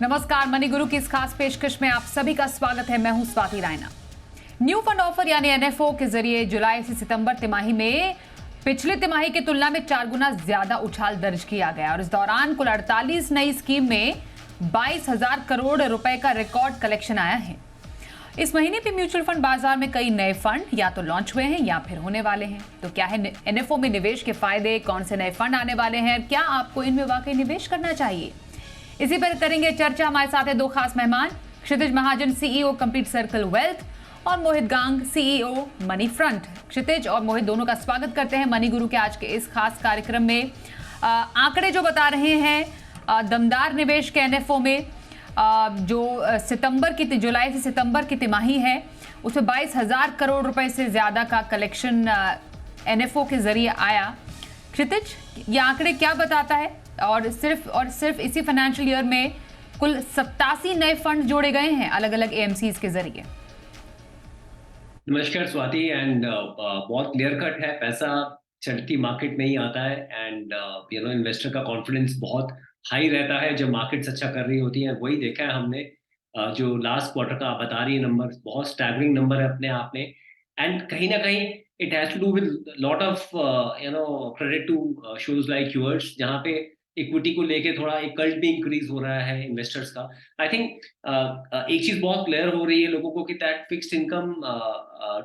नमस्कार, मनी गुरु की इस खास पेशकश में आप सभी का स्वागत है। मैं हूं Swati Raina. New fund offer यानी एनएफओ के जरिए जुलाई से सितंबर तिमाही में पिछले तिमाही की तुलना में 4 गुना ज्यादा उछाल दर्ज किया गया और इस दौरान कुल 48 नई स्कीम में 22,000 करोड़ रुपए का रिकॉर्ड कलेक्शन आया है। इस महीने भी म्यूचुअल फंड बाजार में कई नए फंड या तो लॉन्च हुए हैं या फिर होने वाले हैं। तो क्या है एनएफओ में निवेश के फायदे, कौन से नए फंड आने वाले हैं, क्या आपको इनमें वाकई निवेश करना चाहिए, इसी पर करेंगे चर्चा। हमारे साथ है दो खास मेहमान, क्षितिज महाजन सीईओ कंप्लीट सर्कल वेल्थ और मोहित गांग सीईओ मनी फ्रंट। क्षितिज और मोहित दोनों का स्वागत करते हैं मनी गुरु के आज के इस खास कार्यक्रम में। आंकड़े जो बता रहे हैं दमदार निवेश के एनएफओ में जो जुलाई से सितंबर की तिमाही है उसमें 22,000 करोड़ रुपए से ज्यादा का कलेक्शन एनएफओ के जरिए आया। क्षितिज, ये आंकड़े क्या बताता है? और सिर्फ इसी फाइनेंशियल ईयर में कुल 87 नए फंड जोड़े गए हैं अलग अलग एएमसीज के जरिए। नमस्कार स्वाति। एंड बहुत क्लियर कट है, पैसा चलती मार्केट में ही आता है एंड इन्वेस्टर का कॉन्फिडेंस बहुत हाई रहता है जब मार्केट्स अच्छा कर रही होती हैं। वही देखा है हमने। जो लास्ट क्वार्टर का आप बता रही है नंबर, बहुत स्टैगरिंग नंबर है अपने आप में। एंड कहीं ना कहीं it has to do with lot of credit to shows like yours, जहाँ पे इक्विटी को लेके थोड़ा एक कल्ट भी इंक्रीज हो रहा है इन्वेस्टर्स का। आई थिंक एक चीज बहुत क्लियर हो रही है लोगों को कि that fixed income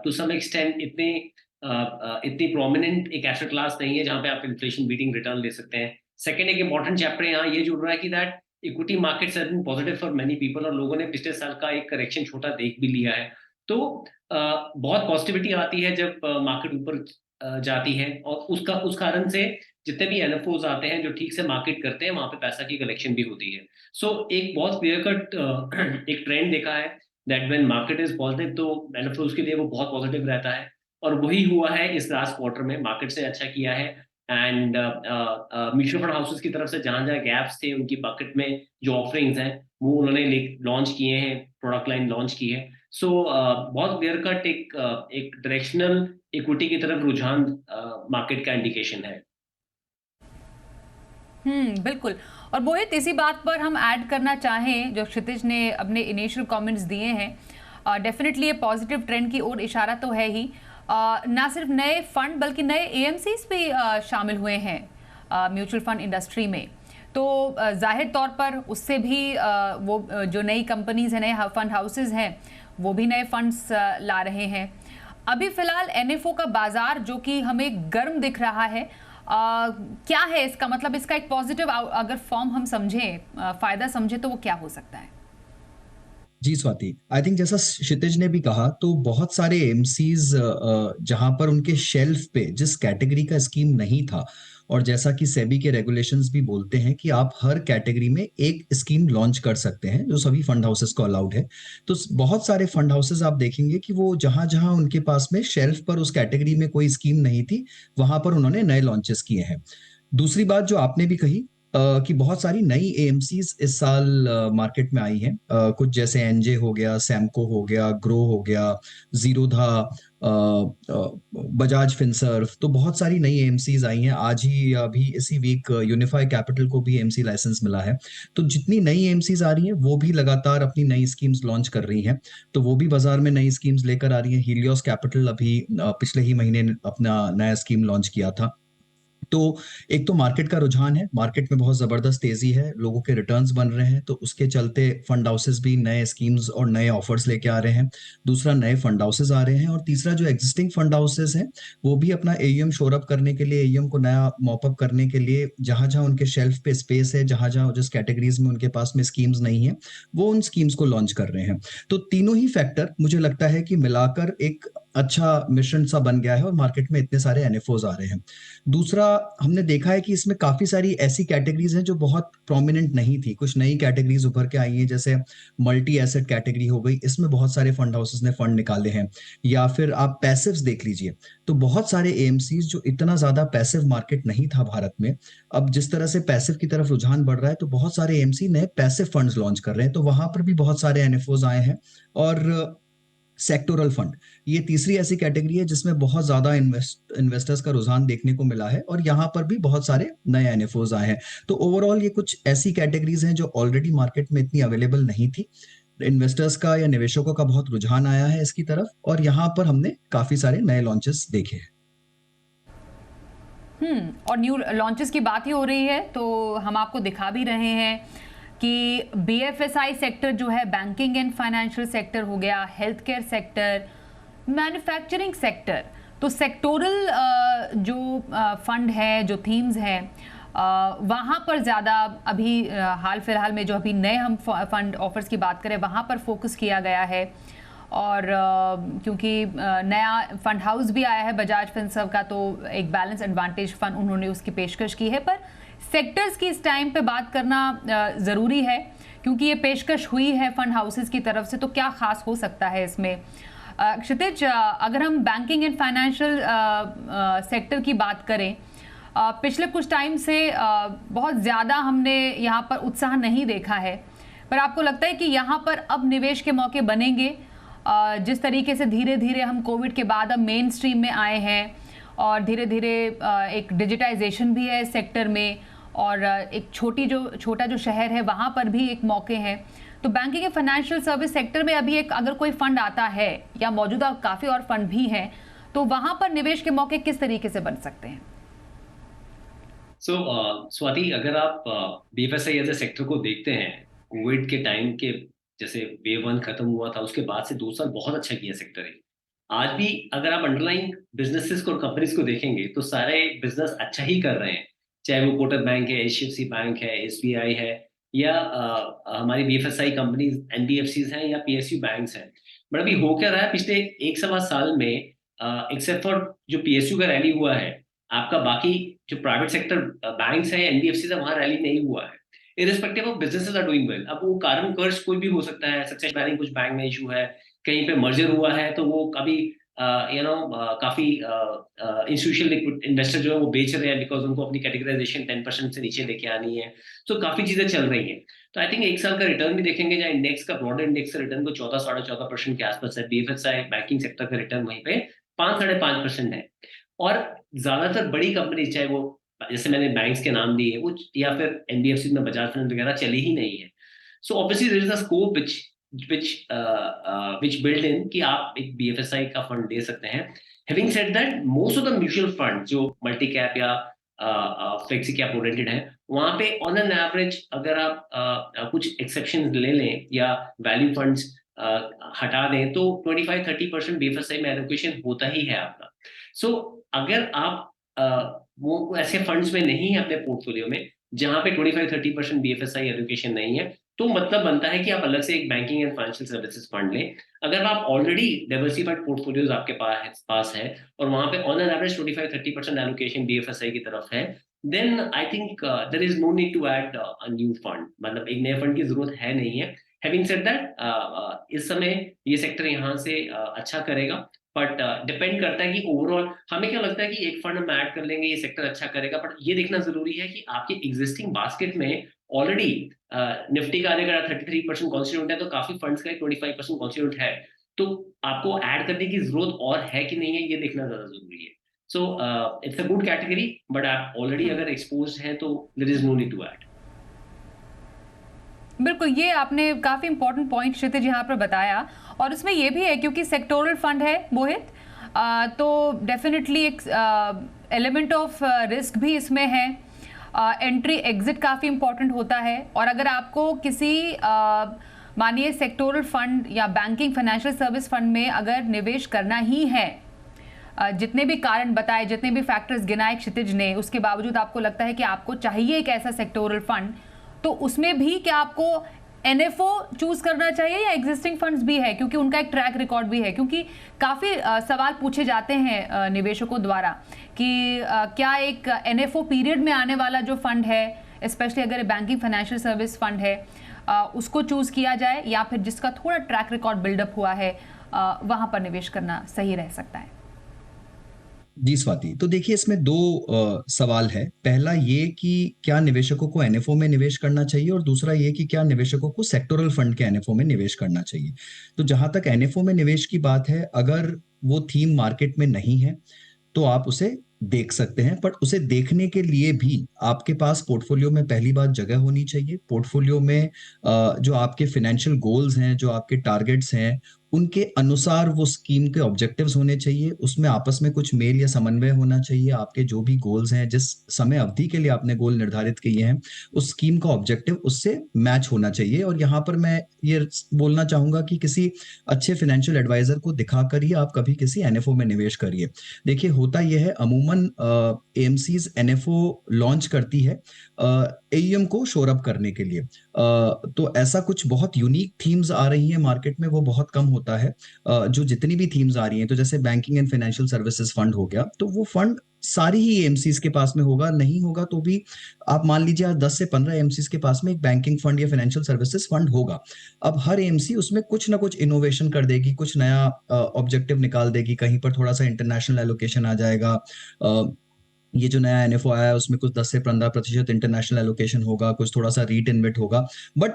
to some extent इतनी प्रोमिनेंट एक एसेट क्लास नहीं है जहाँ पे आप इन्फ्लेशन बीटिंग रिटर्न ले सकते हैं। सेकेंड, एक इंपॉर्टेंट चैप्टर यहाँ ये जुड़ रहा है कि that equity markets have been positive for many people, और लोगों ने पिछले साल का एक करेक्शन छोटा देख भी लिया है। तो बहुत पॉजिटिविटी आती है जब मार्केट ऊपर जाती है, और उस कारण से जितने भी एनएफओज आते हैं जो ठीक से मार्केट करते हैं वहां पे पैसा की कलेक्शन भी होती है। सो एक बहुत क्लियर कट एक ट्रेंड देखा है that when market is positive तो एनएफओज के लिए वो बहुत पॉजिटिव रहता है, और वही हुआ है इस लास्ट क्वार्टर में। मार्केट से अच्छा किया है एंड म्यूचुअल फंड हाउसेस की तरफ से जहां जहां गैप्स थे उनकी बकेट में जो ऑफरिंग्स हैं वो उन्होंने लॉन्च किए हैं, प्रोडक्ट लाइन लॉन्च की है। सो बहुत क्लियर कट एक डायरेक्शनल इक्विटी की तरफ रुझान मार्केट का इंडिकेशन है। बिल्कुल। और मोहित, इसी बात पर हम ऐड करना चाहें, जो क्षितिज ने अपने इनिशियल कमेंट्स दिए हैं, डेफिनेटली ये पॉजिटिव ट्रेंड की ओर इशारा तो है ही। ना सिर्फ नए फंड बल्कि नए एएमसीज भी शामिल हुए हैं म्यूचुअल फंड इंडस्ट्री में। तो जाहिर तौर पर उससे भी वो जो नई कंपनीज हैं, नए फंड हाउसेज हैं, वो भी नए फंड्स ला रहे हैं। अभी फिलहाल एनएफओ का बाजार जो कि हमें गर्म दिख रहा है, क्या है इसका मतलब? इसका एक पॉजिटिव अगर फॉर्म हम समझें, फायदा समझे, तो वो क्या हो सकता है? जी स्वाति, आई थिंक जैसा क्षितिज ने भी कहा, तो बहुत सारे एमसीज जहां पर उनके शेल्फ पे जिस कैटेगरी का स्कीम नहीं था, और जैसा कि सेबी के रेगुलेशंस भी बोलते हैं कि आप हर कैटेगरी में एक स्कीम लॉन्च कर सकते हैं, जो सभी फंड हाउसेस को अलाउड है। तो बहुत सारे फंड हाउसेस आप देखेंगे कि वो जहां जहां उनके पास में शेल्फ पर उस कैटेगरी में कोई स्कीम नहीं थी, वहां पर उन्होंने नए लॉन्चेस किए हैं। दूसरी बात जो आपने भी कही कि बहुत सारी नई एएमसीज इस साल मार्केट में आई हैं, कुछ जैसे एनजे हो गया, सैमको हो गया, ग्रो हो गया, जीरोधा, बजाज फिनसर्व। तो बहुत सारी नई एएमसीज आई हैं। आज ही अभी इसी वीक यूनिफाई कैपिटल को भी एएमसी लाइसेंस मिला है। तो जितनी नई एएमसीज आ रही हैं वो भी लगातार अपनी नई स्कीम्स लॉन्च कर रही हैं, तो वो भी बाजार में नई स्कीम्स लेकर आ रही हैं। हीलियोस कैपिटल अभी पिछले ही महीने अपना नया स्कीम लॉन्च किया था। तो एक तो मार्केट का रुझान है, मार्केट में बहुत जबरदस्त तेजी है, लोगों के रिटर्न्स बन रहे हैं, तो उसके चलते फंड हाउसेस भी नए स्कीम्स और नए ऑफर्स लेके आ रहे हैं। दूसरा, नए फंड हाउसेस आ रहे हैं, और तीसरा जो एग्जिस्टिंग फंड हाउसेस हैं वो भी अपना एयूएम शोर अप करने के लिए, एयूएम को नया मॉपअप करने के लिए, जहां जहां उनके शेल्फ पे स्पेस है, जहां जहां जिस कैटेगरीज में उनके पास में स्कीम्स नहीं है, वो उन स्कीम्स को लॉन्च कर रहे हैं। तो तीनों ही फैक्टर मुझे लगता है कि मिलाकर एक अच्छा मिश्रण सा बन गया है, और मार्केट में इतने सारे एनएफओज आ रहे हैं। दूसरा, हमने देखा है कि इसमें काफी सारी ऐसी कैटेगरीज हैं जो बहुत प्रोमिनेंट नहीं थी। कुछ नई कैटेगरीज उभर के आई हैं, जैसे मल्टी एसेट कैटेगरी हो गई, इसमें बहुत सारे फंड हाउसेस ने फंड निकाले हैं। या फिर आप पैसिव्स देख लीजिए, तो बहुत सारे एएमसीज जो इतना ज्यादा पैसिव मार्केट नहीं था भारत में, अब जिस तरह से पैसिव की तरफ रुझान बढ़ रहा है, तो बहुत सारे एएमसी नए पैसिव फंड्स लॉन्च कर रहे हैं, तो वहां पर भी बहुत सारे एनएफओज आए हैं। और सेक्टोरल फंड, ये तीसरी ऐसी कैटेगरी है जिसमें बहुत ज्यादा इन्वेस्टर्स का रुझान देखने को मिला है और यहाँ पर भी बहुत सारे नए एनएफओज आए हैं। तो ओवरऑल ये कुछ ऐसी कैटेगरीज हैं जो ऑलरेडी मार्केट में इतनी अवेलेबल नहीं थी, इन्वेस्टर्स का या निवेशकों का बहुत रुझान आया है इसकी तरफ, और यहाँ पर हमने काफी सारे नए लॉन्चेस देखे हैं। और न्यू लॉन्चेस की बात ही हो रही है तो हम आपको दिखा भी रहे हैं कि बीएफएसआई सेक्टर जो है, बैंकिंग एंड फाइनेंशियल सेक्टर हो गया, health care sector, manufacturing sector, तो सेक्टोरल जो फंड है, जो थीम्स हैं, वहाँ पर ज़्यादा अभी हाल फिलहाल में जो अभी नए हम फंड ऑफर्स की बात करें वहाँ पर फोकस किया गया है। और क्योंकि नया फंड हाउस भी आया है बजाज फिनसर्व का, तो एक बैलेंस एडवांटेज फंड उन्होंने उसकी पेशकश की है। पर सेक्टर्स की इस टाइम पे बात करना ज़रूरी है क्योंकि ये पेशकश हुई है फंड हाउसेस की तरफ से, तो क्या खास हो सकता है इसमें। क्षितिज, अगर हम बैंकिंग एंड फाइनेंशियल सेक्टर की बात करें, पिछले कुछ टाइम से बहुत ज़्यादा हमने यहाँ पर उत्साह नहीं देखा है, पर आपको लगता है कि यहाँ पर अब निवेश के मौके बनेंगे? जिस तरीके से धीरे धीरे हम कोविड के बाद अब मेन स्ट्रीम में आए हैं और धीरे धीरे एक डिजिटाइजेशन भी है इस सेक्टर में, और एक छोटा जो शहर है वहाँ पर भी एक मौके हैं, तो banking and financial service sector में अभी एक अगर कोई फंड आता है या मौजूदा काफ़ी और फंड भी हैं, तो वहाँ पर निवेश के मौके किस तरीके से बन सकते हैं? स्वाति, अगर आप बीएफएसआई एज ए सेक्टर को देखते हैं, कोविड के टाइम के जैसे वेव 1 खत्म हुआ था, उसके बाद से 2 साल बहुत अच्छा किया सेक्टर है। आज भी अगर आप अंडरलाइन बिजनेसेस को और कंपनीज को देखेंगे तो सारे बिजनेस अच्छा ही कर रहे हैं, चाहे वो कोटक बैंक है, एचडीएफसी बैंक है, एसबीआई है, या हमारी बीएफएसआई कंपनीज एनबीएफसीज हैं या पीएसयू बैंक्स हैं। बट अभी हो क्या रहा है पिछले 1 सवा साल में, एक्सेप्ट फॉर जो पीएसयू का रैली हुआ है, आपका बाकी जो प्राइवेट सेक्टर बैंक्स है, एनबीएफसी है, वहां रैली नहीं हुआ है। Irrespective of businesses are doing well. अब वो कारण कर्ज कोई भी हो सकता है, सक्सेस प्लानिंग कुछ बैंक में इशू है, कहीं पे मर्जर हुआ है, तो वो कभी काफी इंस्टीट्यूशनल इन्वेस्टर जो है वो बेच रहे हैं बिकॉज उनको अपनी कैटेगराइजेशन 10% से नीचे लेके आनी है। तो काफी चीजें चल रही हैं। तो आई थिंक 1 साल का रिटर्न भी देखेंगे, जहाँ इंडेक्स का ब्रॉडर इंडेक्स का रिटर्न को 14-14.5% के आसपास है, बीएफएसआई बैंकिंग सेक्टर का रिटर्न वहीं पे 5-5.5% है। और ज्यादातर बड़ी कंपनी, चाहे वो जैसे मैंने बैंक्स के नाम दिए वो, या फिर एनबीएफसी में बजाज फाइनेंस वगैरह चली ही नहीं है। So obviously there is a scope which built in कि आप एक बीएफएसआई का फंड दे सकते हैं। Having said that, most of the mutual funds जो मल्टी कैप या फ्लेक्सी कैप ओरिएंटेड है, वहां पे ऑन एन एवरेज अगर आप कुछ एक्सेप्शन ले लें या वैल्यू फंड्स हटा दें तो 25-30% बीएफएसआई में एलोकेशन होता ही है आपका। सो अगर आप वो ऐसे फंड्स में नहीं है अपने पोर्टफोलियो में जहां पे 25-30% बीएफएसआई एलोकेशन नहीं है, तो मतलब बनता है कि आप अलग से एक banking and financial services fund लें। अगर आप ऑलरेडी डाइवर्सिफाइड पोर्टफोलियोज आपके पास है और वहां पे on an average 25-30% allocation BFSI की तरफ है, then I think there is no need to add a new fund, मतलब एक नए फंड की जरूरत है नहीं है। हैविंग सेड दैट, इस समय ये सेक्टर यहाँ से अच्छा करेगा, बट डिपेंड करता है कि ओवरऑल हमें क्या लगता है कि एक फंड हम ऐड कर लेंगे ये सेक्टर अच्छा करेगा, बट ये देखना जरूरी है कि आपके एग्जिस्टिंग बास्केट में ऑलरेडी निफ्टी का अगर 33% कॉन्स्टिट्यूएंट है तो काफी फंड्स का 25% कॉन्स्टिट्यूएंट है, तो आपको ऐड करने की जरूरत और है कि नहीं है ये देखना ज्यादा जरूरी है। So it's a good category, but आप ऑलरेडी अगर एक्सपोज है तो there is no need to add. बिल्कुल, ये आपने काफ़ी इंपॉर्टेंट पॉइंट क्षितिज यहाँ पर बताया, और उसमें ये भी है क्योंकि सेक्टोरल फंड है मोहित, तो डेफिनेटली एक एलिमेंट ऑफ रिस्क भी इसमें है, एंट्री एग्जिट काफ़ी इंपॉर्टेंट होता है। और अगर आपको किसी मानिए सेक्टोरल फंड या बैंकिंग फाइनेंशियल सर्विस फंड में अगर निवेश करना ही है, जितने भी कारण बताए, जितने भी फैक्टर्स गिनाए क्षितिज ने, उसके बावजूद आपको लगता है कि आपको चाहिए एक ऐसा सेक्टोरल फंड, तो उसमें भी क्या आपको एनएफओ चूज करना चाहिए या एग्जिस्टिंग फंड्स भी है, क्योंकि उनका एक ट्रैक रिकॉर्ड भी है? क्योंकि काफ़ी सवाल पूछे जाते हैं निवेशकों द्वारा कि क्या एक एनएफओ पीरियड में आने वाला जो फंड है, स्पेशली अगर बैंकिंग फाइनेंशियल सर्विस फंड है, उसको चूज किया जाए या फिर जिसका थोड़ा ट्रैक रिकॉर्ड बिल्डअप हुआ है वहां पर निवेश करना सही रह सकता है? जी स्वाति, तो देखिए इसमें दो सवाल है। पहला ये कि क्या निवेशकों को एनएफओ में निवेश करना चाहिए, और दूसरा ये कि क्या निवेशकों को सेक्टोरल फंड के एनएफओ में निवेश करना चाहिए। तो जहां तक एनएफओ में निवेश की बात है, अगर वो थीम मार्केट में नहीं है तो आप उसे देख सकते हैं, पर उसे देखने के लिए भी आपके पास पोर्टफोलियो में पहली बात जगह होनी चाहिए। पोर्टफोलियो में जो आपके फाइनेंशियल गोल्स हैं, जो आपके टारगेट्स हैं, उनके अनुसार वो स्कीम के ऑब्जेक्टिव्स होने चाहिए। उसमें आपस में कुछ मेल या समन्वय होना चाहिए। आपके जो भी गोल्स हैं, जिस समय अवधि के लिए आपने गोल निर्धारित किए हैं, उस स्कीम का ऑब्जेक्टिव उससे मैच होना चाहिए। और यहाँ पर मैं ये बोलना चाहूंगा कि किसी अच्छे फाइनेंशियल एडवाइजर को दिखाकर ही आप कभी किसी एनएफओ में निवेश करिए। देखिए होता यह है, अमूमन एएमसीज एनएफओ लॉन्च करती है एईएम को शोर अप करने के लिए। तो ऐसा कुछ बहुत यूनिक थीम्स आ रही हैं मार्केट में, वो बहुत कम होता है। जो जितनी भी थीम्स आ रही हैं, तो जैसे banking and financial services fund हो गया, तो वो फंड सारी ही एएमसीज के पास में होगा। नहीं होगा तो भी आप मान लीजिए 10 से 15 एएमसीज के पास में एक बैंकिंग फंड या फाइनेंशियल सर्विसेज फंड होगा। अब हर एएमसी उसमें कुछ ना कुछ इनोवेशन कर देगी, कुछ नया ऑब्जेक्टिव निकाल देगी। कहीं पर थोड़ा सा इंटरनेशनल एलोकेशन आ जाएगा। ये जो नया एनएफओ आया है उसमें कुछ 10 से 15% इंटरनेशनल एलोकेशन होगा, कुछ थोड़ा सा रीट इन्वेट होगा। बट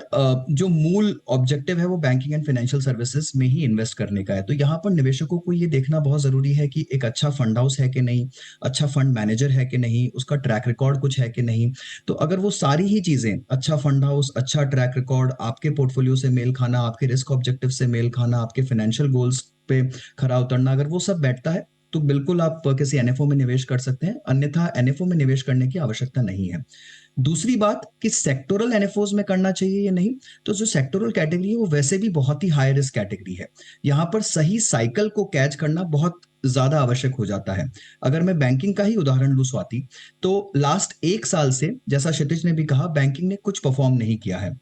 जो मूल ऑब्जेक्टिव है वो बैंकिंग एंड फाइनेंशियल सर्विसेज में ही इन्वेस्ट करने का है। तो यहाँ पर निवेशकों को ये देखना बहुत जरूरी है कि एक अच्छा फंड हाउस है कि नहीं, अच्छा फंड मैनेजर है कि नहीं, उसका ट्रैक रिकॉर्ड कुछ है कि नहीं। तो अगर वो सारी ही चीजें, अच्छा फंड हाउस, अच्छा ट्रैक रिकॉर्ड, आपके पोर्टफोलियो से मेल खाना, आपके रिस्क ऑब्जेक्टिव से मेल खाना, आपके फाइनेंशियल गोल्स पे खरा उतरना, अगर वो सब बैठता है तो बिल्कुल आप किसी एनएफओ में निवेश कर सकते हैं। अन्यथा एनएफओ में निवेश करने की आवश्यकता नहीं है। दूसरी बात कि सेक्टोरल एनएफओज में करना चाहिए या नहीं, तो जो सेक्टोरल कैटेगरी है वो वैसे भी बहुत ही हाई रिस्क कैटेगरी है। यहाँ पर सही साइकिल को कैच करना बहुत ज्यादा आवश्यक हो जाता है। अगर मैं बैंकिंग का ही उदाहरण लूं स्वाति, तो लास्ट 1 साल से, जैसा क्षितिज ने भी कहा, बैंकिंग ने कुछ परफॉर्म नहीं किया है।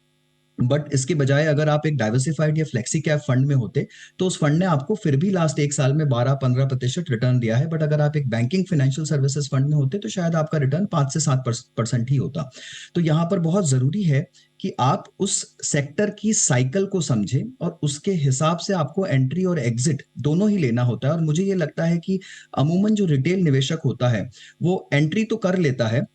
बट इसके बजाय अगर आप एक डाइवर्सिफाइड या फ्लेक्सी कैप फंड में होते, तो उस फंड ने आपको फिर भी लास्ट 1 साल में 12-15% रिटर्न दिया है। बट अगर आप एक बैंकिंग फाइनेंशियल सर्विसेज फंड में होते तो शायद आपका रिटर्न 5 से 7% ही होता। तो यहाँ पर बहुत जरूरी है कि आप उस सेक्टर की साइकिल को समझें, और उसके हिसाब से आपको एंट्री और एग्जिट दोनों ही लेना होता है। और मुझे ये लगता है कि अमूमन जो रिटेल निवेशक होता है वो एंट्री तो कर लेता है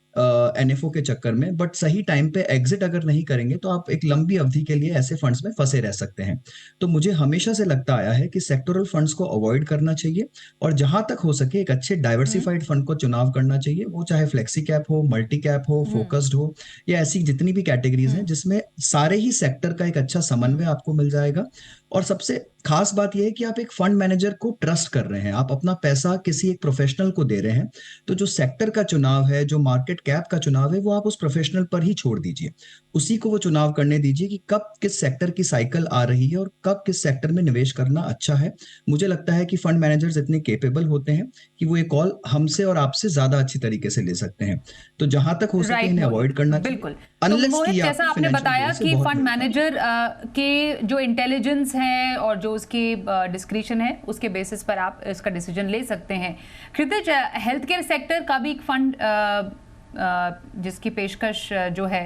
एनएफओ के चक्कर में, बट सही टाइम पे एग्जिट अगर नहीं करेंगे तो आप एक लंबी अवधि के लिए ऐसे फंड्स में फंसे रह सकते हैं। तो मुझे हमेशा से लगता आया है कि सेक्टोरल फंड्स को अवॉइड करना चाहिए, और जहां तक हो सके एक अच्छे डाइवर्सिफाइड फंड को चुनाव करना चाहिए। वो चाहे फ्लेक्सी कैप हो, मल्टी कैप हो, फोकस्ड हो, या ऐसी जितनी भी कैटेगरीज हैं जिसमें सारे ही सेक्टर का एक अच्छा समन्वय आपको मिल जाएगा। और सबसे खास बात यह है कि आप एक फंड मैनेजर को ट्रस्ट कर रहे हैं, आप अपना पैसा किसी एक प्रोफेशनल को दे रहे हैं। तो जो सेक्टर का चुनाव है, जो मार्केट कैप का चुनाव है, वो आप उस प्रोफेशनल पर ही छोड़ दीजिए। उसी को वो चुनाव करने दीजिए कि कब किस सेक्टर की साइकिल आ रही है और कब किस सेक्टर में निवेश करना अच्छा है। मुझे लगता है कि फंड मैनेजर्स इतने केपेबल होते हैं कि वो ये कॉल हमसे और आपसे ज्यादा अच्छी तरीके से ले सकते हैं। तो जहां तक हो सके राइट इन्हें मोहित, अवॉइड करना चाहिए, बिल्कुल। तो अनलेस मोहित, कि जैसा आपके आपने फाइनेंशियल बताया गोल से कि बहुत फंड मेल खाता है। मैनेजर के जो इंटेलिजेंस है और जो उसकी डिस्क्रिशन है, उसके बेसिस पर आप इसका डिसीजन ले सकते हैं। क्षितिज, हेल्थ केयर सेक्टर का भी एक फंड जिसकी पेशकश जो है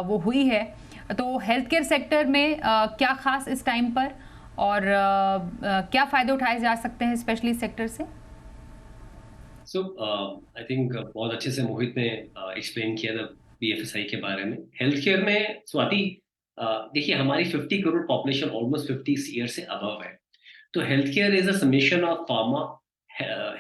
वो हुई है, तो हेल्थ केयर सेक्टर में क्या खास इस टाइम पर, और क्या फायदे उठाए जा सकते हैं स्पेशली इस सेक्टर से? सो आई थिंक बहुत अच्छे से मोहित ने एक्सप्लेन किया था बीएफएसआई के बारे में। हेल्थ केयर में स्वाति, देखिए हमारी 50 करोड़ पॉपुलेशन ऑलमोस्ट 50 ईयर से अबव है। तो health care is a summation of pharma,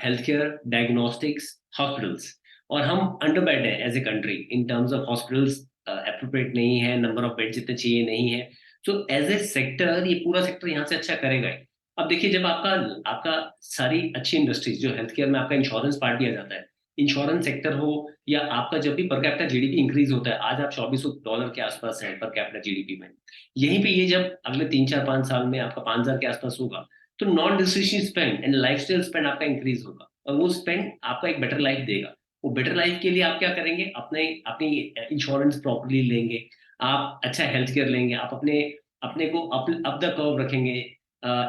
health care, diagnostics, hospitals. और हम अंडरबेड है as a country in terms of hospitals, appropriate नहीं है, नंबर ऑफ बेड जितने चाहिए नहीं है। सो एज ए सेक्टर, ये पूरा सेक्टर यहाँ से अच्छा करेगा ही। अब देखिए, जब आपका आपका सारी अच्छी इंडस्ट्रीज जो हेल्थ केयर में आपका इंश्योरेंस पार्ट भी आ जाता है, इंश्योरेंस सेक्टर हो, या आपका जब भी पर कैपिटा जीडीपी इंक्रीज होता है, आज आप $2400 के आसपास है पर कैपिटा जीडीपी में, यहीं पे ये जब अगले 3-4-5 साल में आपका 5000 के आसपास होगा, तो non discretionary spend and lifestyle spend आपका इंक्रीज होगा, और वो स्पेंड आपका एक बेटर लाइफ देगा। वो बेटर लाइफ के लिए आप क्या करेंगे? अपनी इंश्योरेंस प्रॉपर्ली लेंगे, आप अच्छा हेल्थ केयर लेंगे, आप अपने अपने को अप द कर्व रखेंगे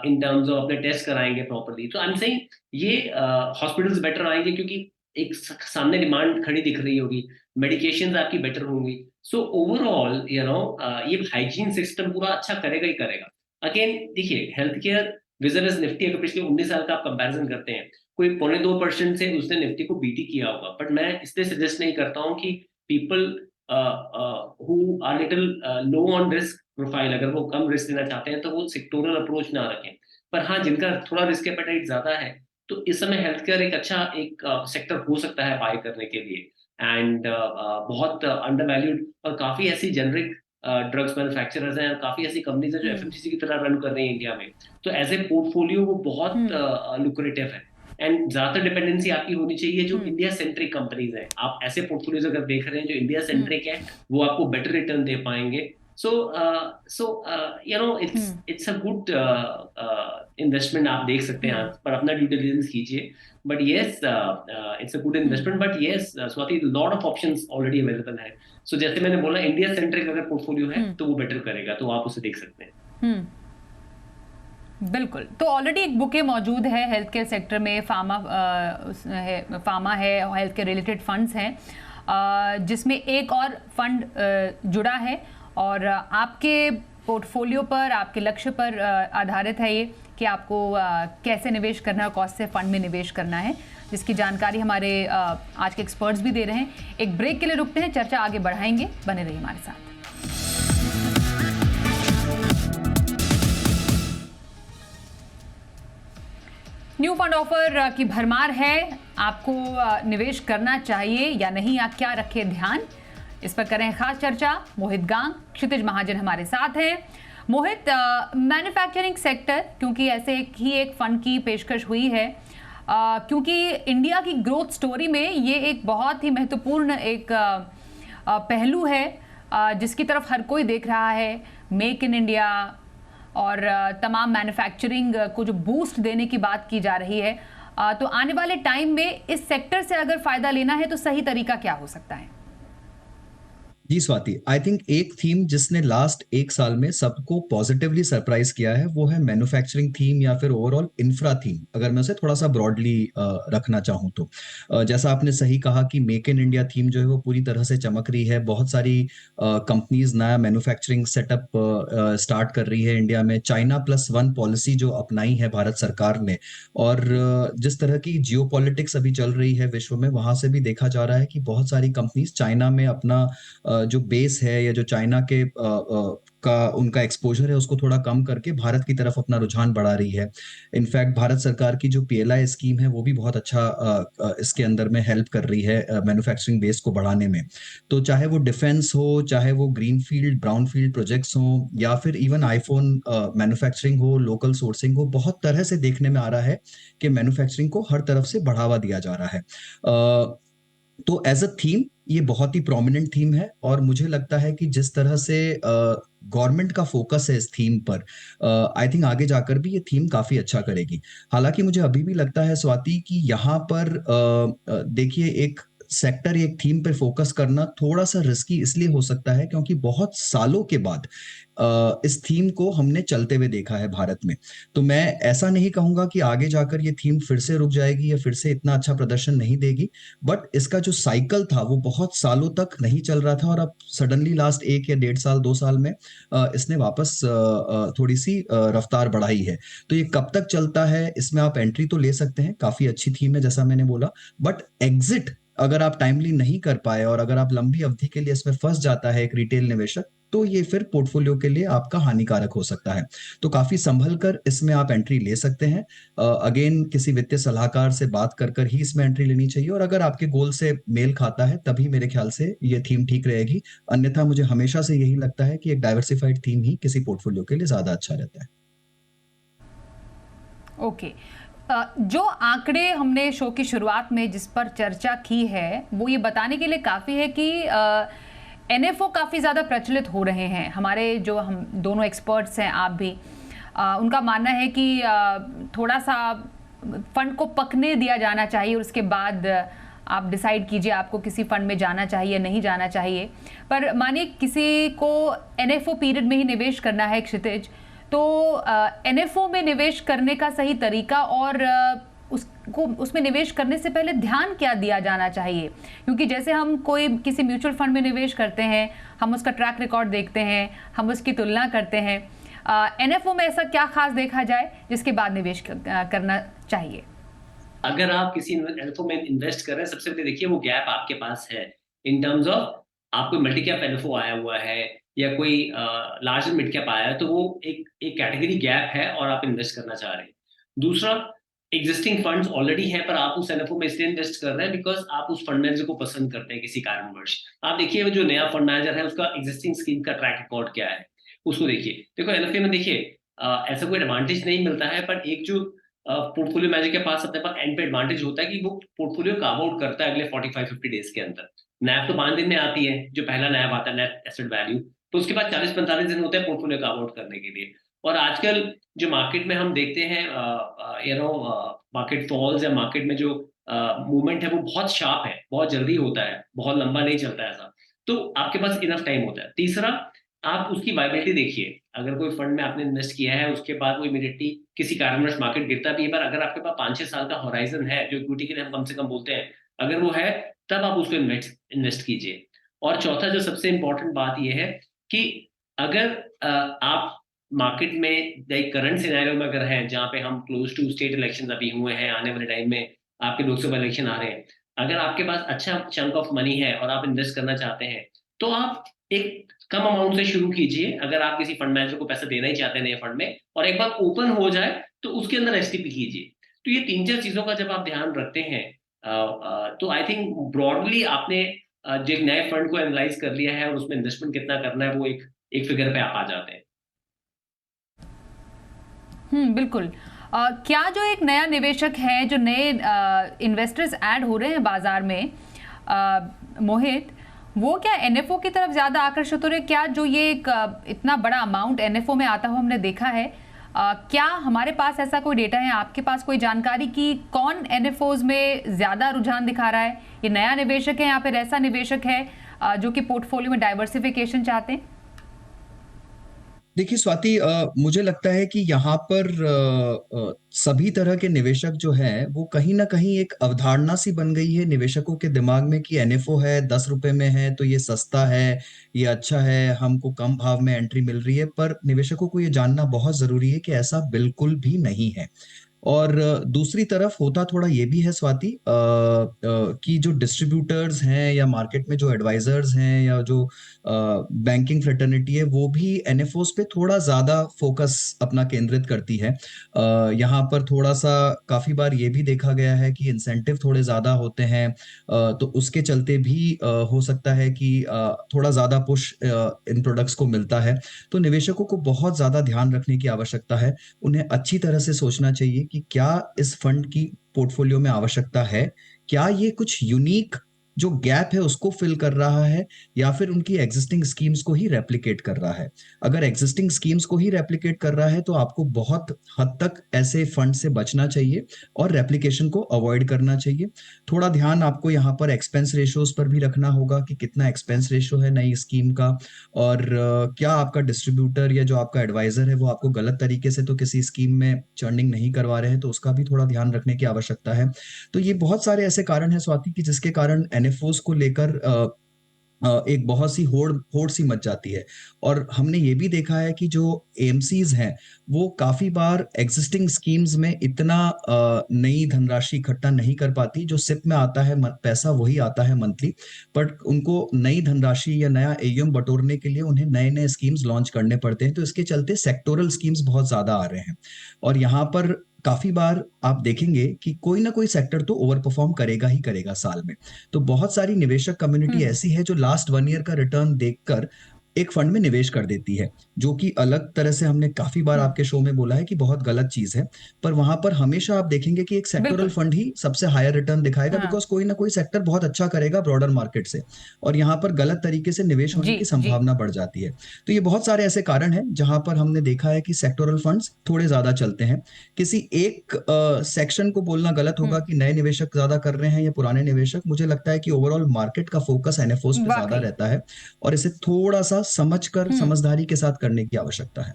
इन टर्म्स ऑफ अपने टेस्ट कराएंगे प्रॉपर्ली। तो आई एम सेइंग ये हॉस्पिटल्स बेटर आएंगे क्योंकि एक सामने डिमांड खड़ी दिख रही होगी, मेडिकेशंस आपकी बेटर होंगी। सो ओवरऑल ये हाइजीन सिस्टम पूरा अच्छा करेगा ही करेगा। अगेन देखिए, health care vision is Nifty, अगर पिछले 19 साल का आप कंपैरिजन करते हैं, कोई 0.25% से उसने निफ्टी को बीटी किया होगा, बट मैं इसलिए सजेस्ट नहीं करता हूँ कि people who are little low on risk profile, अगर वो कम रिस्क लेना चाहते हैं तो वो सेक्टोरल अप्रोच ना रखें। पर हाँ, जिनका थोड़ा रिस्क एपेटाइट ज्यादा है, तो इस समय हेल्थ केयर एक अच्छा एक सेक्टर हो सकता है बाय करने के लिए। एंड बहुत अंडर वैल्यूड, और काफी ऐसी जेनरिक ड्रग्स मैन्युफैक्चरर्स हैं, और काफी ऐसी कंपनीज हैं जो एफएमसीजी की तरह रन कर रही हैं इंडिया में। तो एज ए पोर्टफोलियो वो बहुत लुक्रेटिव है। एंड ज्यादातर डिपेंडेंसी आपकी होनी चाहिए जो इंडिया सेंट्रिक कंपनीज हैं। आप ऐसे पोर्टफोलियोज अगर देख रहे हैं जो इंडिया सेंट्रिक है, वो आपको बेटर रिटर्न दे पाएंगे। सो इट्स अ गुड इन्वेस्टमेंट, आप देख सकते हैं, पर अपना ड्यू डिलिजेंस कीजिए। But yes, it's a good investment, but yes Swati, lot of options already available है। सो जैसे मैंने बोला, इंडिया सेंट्रिक अगर पोर्टफोलियो है तो वो बेटर करेगा, तो आप उसे देख सकते हैं। बिल्कुल। तो ऑलरेडी एक बुके मौजूद है हेल्थ केयर सेक्टर में, फार्मा है, हेल्थ केयर रिलेटेड फंड्स हैं, जिसमें एक और फंड जुड़ा है, और आपके पोर्टफोलियो पर, आपके लक्ष्य पर आधारित है ये कि आपको कैसे निवेश करना है, कौन से फंड में निवेश करना है, जिसकी जानकारी हमारे आज के एक्सपर्ट्स भी दे रहे हैं। एक ब्रेक के लिए रुकते हैं, चर्चा आगे बढ़ाएंगे, बने रहिए हमारे साथ। न्यू फंड ऑफर की भरमार है, आपको निवेश करना चाहिए या नहीं, या क्या रखे ध्यान, इस पर करें खास चर्चा। मोहित गांग, क्षितिज महाजन हमारे साथ हैं। मोहित, मैन्युफैक्चरिंग सेक्टर, क्योंकि ऐसे ही एक फंड की पेशकश हुई है, क्योंकि इंडिया की ग्रोथ स्टोरी में ये एक बहुत ही महत्वपूर्ण एक पहलू है, जिसकी तरफ हर कोई देख रहा है। मेक इन इंडिया और तमाम मैन्युफैक्चरिंग को जो बूस्ट देने की बात की जा रही है, तो आने वाले टाइम में इस सेक्टर से अगर फायदा लेना है तो सही तरीका क्या हो सकता है? जी स्वाति, आई थिंक एक थीम जिसने लास्ट एक साल में सबको पॉजिटिवली सरप्राइज किया है वो है मैन्युफैक्चरिंग थीम, या फिर ओवरऑल इंफ्रा थीम, अगर मैं उसे थोड़ा सा ब्रॉडली रखना चाहूँ तो। जैसा आपने सही कहा कि मेक इन इंडिया थीम जो है वो पूरी तरह से चमक रही है। बहुत सारी कंपनीज नया मैन्युफैक्चरिंग सेटअप स्टार्ट कर रही है इंडिया में। China+1 पॉलिसी जो अपनाई है भारत सरकार ने, और जिस तरह की जियोपॉलिटिक्स अभी चल रही है विश्व में, वहां से भी देखा जा रहा है कि बहुत सारी कंपनीज चाइना में अपना जो बेस है, या जो चाइना के का उनका एक्सपोजर है, उसको थोड़ा कम करके भारत की तरफ अपना रुझान बढ़ा रही है। इनफैक्ट भारत सरकार की जो PLI स्कीम है वो भी बहुत अच्छा इसके अंदर में हेल्प कर रही है मैन्युफैक्चरिंग बेस को बढ़ाने में। तो चाहे वो डिफेंस हो, चाहे वो green field brown field projects हो, या फिर इवन आईफोन मैन्युफैक्चरिंग हो, लोकल सोर्सिंग हो, बहुत तरह से देखने में आ रहा है कि मैन्युफैक्चरिंग को हर तरफ से बढ़ावा दिया जा रहा है। तो एज अ थीम ये बहुत ही प्रोमिनेंट थीम है, और मुझे लगता है कि जिस तरह से गवर्नमेंट का फोकस है इस थीम पर, आई थिंक आगे जाकर भी ये थीम काफी अच्छा करेगी। हालांकि मुझे अभी भी लगता है स्वाति कि यहाँ पर देखिए, एक सेक्टर, एक थीम पर फोकस करना थोड़ा सा रिस्की इसलिए हो सकता है क्योंकि बहुत सालों के बाद इस थीम को हमने चलते हुए देखा है भारत में। तो मैं ऐसा नहीं कहूंगा कि आगे जाकर ये थीम फिर से रुक जाएगी या फिर से इतना अच्छा प्रदर्शन नहीं देगी, बट इसका जो साइकिल था वो बहुत सालों तक नहीं चल रहा था, और अब सडनली लास्ट 1 या 1.5 साल 2 साल में इसने वापस थोड़ी सी रफ्तार बढ़ाई है। तो ये कब तक चलता है, इसमें आप एंट्री तो ले सकते हैं, काफी अच्छी थीम है जैसा मैंने बोला, बट एग्जिट अगर आप टाइमली नहीं कर पाए और अगर आप लंबी अवधि के लिए इसमें फंस जाता है एक रिटेल निवेशक, तो ये फिर पोर्टफोलियो के लिए आपका हानिकारक हो सकता है। तो काफी संभल कर इसमें आप एंट्री ले सकते हैं। अगेन किसी वित्तीय सलाहकार से बात कर ही इसमें एंट्री लेनी चाहिए, और अगर आपके गोल से मेल खाता है तभी मेरे ख्याल से ये थीम ठीक रहेगी। अन्यथा मुझे हमेशा से यही लगता है कि एक डाइवर्सिफाइड थीम ही किसी पोर्टफोलियो के लिए ज्यादा अच्छा रहता है। ओके, जो आंकड़े हमने शो की शुरुआत में जिस पर चर्चा की है, वो ये बताने के लिए काफ़ी है कि NFO काफ़ी ज़्यादा प्रचलित हो रहे हैं। हमारे जो हम दोनों एक्सपर्ट्स हैं, आप भी, उनका मानना है कि थोड़ा सा फंड को पकने दिया जाना चाहिए, और उसके बाद आप डिसाइड कीजिए आपको किसी फंड में जाना चाहिए नहीं जाना चाहिए। पर मानिए किसी को NFO पीरियड में ही निवेश करना है क्षितिज, तो NFO में निवेश करने का सही तरीका और उसमें निवेश करने से पहले ध्यान क्या दिया जाना चाहिए? क्योंकि जैसे हम किसी म्यूचुअल फंड में निवेश करते हैं, हम उसका ट्रैक रिकॉर्ड देखते हैं, हम उसकी तुलना करते हैं। NFO में ऐसा क्या खास देखा जाए जिसके बाद निवेश करना चाहिए? अगर आप किसी एनएफओ में इन्वेस्ट कर रहे हैं, सबसे पहले देखिए वो गैप आपके पास है इन टर्म्स ऑफ आपको मल्टी कैप एनएफओ आया हुआ है या कोई लार्ज मिड कैप आया है, तो वो एक कैटेगरी गैप है और आप इन्वेस्ट करना चाह रहे हैं। दूसरा, एग्जिस्टिंग फंड्स ऑलरेडी है पर आप उस एनएफओ में इसलिए इन्वेस्ट कर रहे हैं बिकॉज आप उस फंड मैनेजर को पसंद करते हैं किसी कारणवश। आप देखिए वो जो नया फंड मैनेजर है उसका एग्जिस्टिंग स्कीम का ट्रैक रिकॉर्ड क्या है, उसको देखिए। देखो एनएफए में देखिए ऐसा कोई एडवांटेज नहीं मिलता है, पर एक जो पोर्टफोलियो मैनेजर के पास अपने पास एंड पे एडवांटेज होता है कि वो पोर्टफोलियो कार्व आउट करता है अगले 45-50 डेज के अंदर। नैब तो 5 दिन में आती है, जो पहला नैब आता है नेट एसेट वैल्यू, तो उसके बाद 40-45 दिन होते हैं पोर्टफोलियो कार्व आउट करने के लिए। और आजकल जो मार्केट में हम देखते हैं मार्केट फॉल्स या मार्केट में जो मूवमेंट है वो बहुत शार्प है, बहुत जल्दी होता है, बहुत लंबा नहीं चलता है ऐसा। तो आपके पास इनफ टाइम होता है। तीसरा, आप उसकी वायबिलिटी देखिए। अगर कोई फंड में आपने इन्वेस्ट किया है उसके बाद वो इमीडिएटली किसी कारणवश मार्केट गिरता भी है, पर अगर आपके पास 5-6 साल का होराइजन है जो इक्विटी के लिए हम कम से कम बोलते हैं, अगर वो है तब आप उसको इन्वेस्ट कीजिए। और चौथा जो सबसे इंपॉर्टेंट बात ये है कि अगर आप मार्केट में लाइक करंट सिनेरियो में अगर हैं जहाँ पे हम क्लोज टू स्टेट इलेक्शन अभी हुए हैं, आने वाले टाइम में आपके लोकसभा इलेक्शन आ रहे हैं, अगर आपके पास अच्छा चंक ऑफ मनी है और आप इन्वेस्ट करना चाहते हैं तो आप एक कम अमाउंट से शुरू कीजिए। अगर आप किसी फंड मैनेजर को पैसा देना ही चाहते हैं नए फंड में, और एक बार ओपन हो जाए तो उसके अंदर एसटीपी कीजिए। तो ये 3-4 चीजों का जब आप ध्यान रखते हैं तो आई थिंक ब्रॉडली आपने जो एक नए फंड को एनालाइज कर लिया है और उसमें इन्वेस्टमेंट कितना करना है वो एक फिगर पे आप आ जाते हैं। बिल्कुल। क्या जो एक नया निवेशक है, जो नए इन्वेस्टर्स ऐड हो रहे हैं बाजार में, मोहित, वो क्या एनएफओ की तरफ ज्यादा आकर्षित हो रहे हैं? क्या जो ये एक इतना बड़ा अमाउंट एनएफओ में आता हुआ हमने देखा है, क्या हमारे पास ऐसा कोई डेटा है, आपके पास कोई जानकारी कि कौन एनएफओज में ज्यादा रुझान दिखा रहा है? ये नया निवेशक है या फिर ऐसा निवेशक है जो कि पोर्टफोलियो में डाइवर्सिफिकेशन चाहते हैं? देखिए स्वाति, मुझे लगता है कि यहाँ पर सभी तरह के निवेशक जो हैं वो कहीं ना कहीं एक अवधारणा सी बन गई है निवेशकों के दिमाग में कि एनएफओ है, 10 रुपए में है तो ये सस्ता है, ये अच्छा है, हमको कम भाव में एंट्री मिल रही है। पर निवेशकों को ये जानना बहुत जरूरी है कि ऐसा बिल्कुल भी नहीं है। और दूसरी तरफ होता थोड़ा ये भी है स्वाति, कि जो डिस्ट्रीब्यूटर्स हैं या मार्केट में जो एडवाइजर्स हैं या जो बैंकिंग फ्रेटर्निटी है वो भी एनएफओस पे थोड़ा ज्यादा फोकस अपना केंद्रित करती है। यहाँ पर थोड़ा सा काफी बार ये भी देखा गया है कि इंसेंटिव थोड़े ज्यादा होते हैं, तो उसके चलते भी हो सकता है कि थोड़ा ज्यादा पुश इन प्रोडक्ट्स को मिलता है। तो निवेशकों को बहुत ज्यादा ध्यान रखने की आवश्यकता है। उन्हें अच्छी तरह से सोचना चाहिए कि क्या इस फंड की पोर्टफोलियो में आवश्यकता है, क्या ये कुछ यूनिक जो गैप है उसको फिल कर रहा है या फिर उनकी एग्जिस्टिंग स्कीम्स को ही रेप्लिकेट कर रहा है। अगर एग्जिस्टिंग स्कीम्स को ही रेप्लिकेट कर रहा है तो आपको बहुत हद तक ऐसे फंड से बचना चाहिए और रेप्लिकेशन को अवॉइड करना चाहिए। थोड़ा ध्यान आपको यहाँ पर एक्सपेंस रेशियोज पर भी रखना होगा कि कितना एक्सपेंस रेशियो है नई स्कीम का, और क्या आपका डिस्ट्रीब्यूटर या जो आपका एडवाइजर है वो आपको गलत तरीके से तो किसी स्कीम में चर्निंग नहीं करवा रहे हैं, तो उसका भी थोड़ा ध्यान रखने की आवश्यकता है। तो ये बहुत सारे ऐसे कारण हैं स्वाति कि जिसके कारण एनएफओस को लेकर एक बहुत सी होड़ सी मच जाती है। और हमने ये भी देखा है कि जो एएमसीज हैं वो काफी बार एग्जिस्टिंग स्कीम्स में इतना नई धनराशि इकट्ठा नहीं कर पाती। जो सिप में आता है पैसा वही आता है मंथली, बट उनको नई धनराशि या नया एयूएम बटोरने के लिए उन्हें नए नए स्कीम्स लॉन्च करने पड़ते हैं। तो इसके चलते सेक्टोरल स्कीम्स बहुत ज्यादा आ रहे हैं और यहाँ पर काफी बार आप देखेंगे कि कोई ना कोई सेक्टर तो ओवर परफॉर्म करेगा ही करेगा साल में। तो बहुत सारी निवेशक कम्युनिटी ऐसी है जो लास्ट 1 ईयर का रिटर्न देखकर एक फंड में निवेश कर देती है, जो कि अलग तरह से हमने काफी बार आपके शो में बोला है कि बहुत गलत चीज है। पर वहां पर हमेशा आप देखेंगे कि एक सेक्टोरल फंड ही सबसे हायर रिटर्न दिखाएगा, बिकॉज कोई ना कोई सेक्टर बहुत अच्छा करेगा ब्रॉडर मार्केट से, और यहाँ पर गलत तरीके से निवेश होने की संभावना बढ़ जाती है। तो ये बहुत सारे ऐसे कारण हैं जहां पर हमने देखा है कि सेक्टोरल फंड्स थोड़े ज्यादा चलते हैं। किसी एक सेक्शन को बोलना गलत होगा कि नए निवेशक ज्यादा कर रहे हैं या पुराने निवेशक। मुझे लगता है कि ओवरऑल मार्केट का फोकस एनएफओस पे ज्यादा रहता है और इसे थोड़ा सा समझकर समझदारी के साथ करने की आवश्यकता है।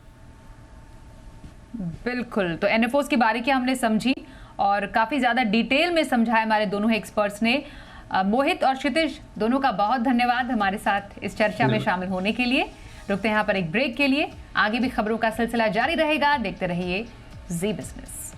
बिल्कुल। तो एनएफओस की बारीकियां हमने समझी और काफी ज्यादा डिटेल में समझाया हमारे दोनों एक्सपर्ट्स ने। मोहित और क्षितिज, दोनों का बहुत धन्यवाद हमारे साथ इस चर्चा में शामिल होने के लिए। रुकते हैं यहाँ पर एक ब्रेक के लिए, आगे भी खबरों का सिलसिला जारी रहेगा। देखते रहिए जी बिजनेस।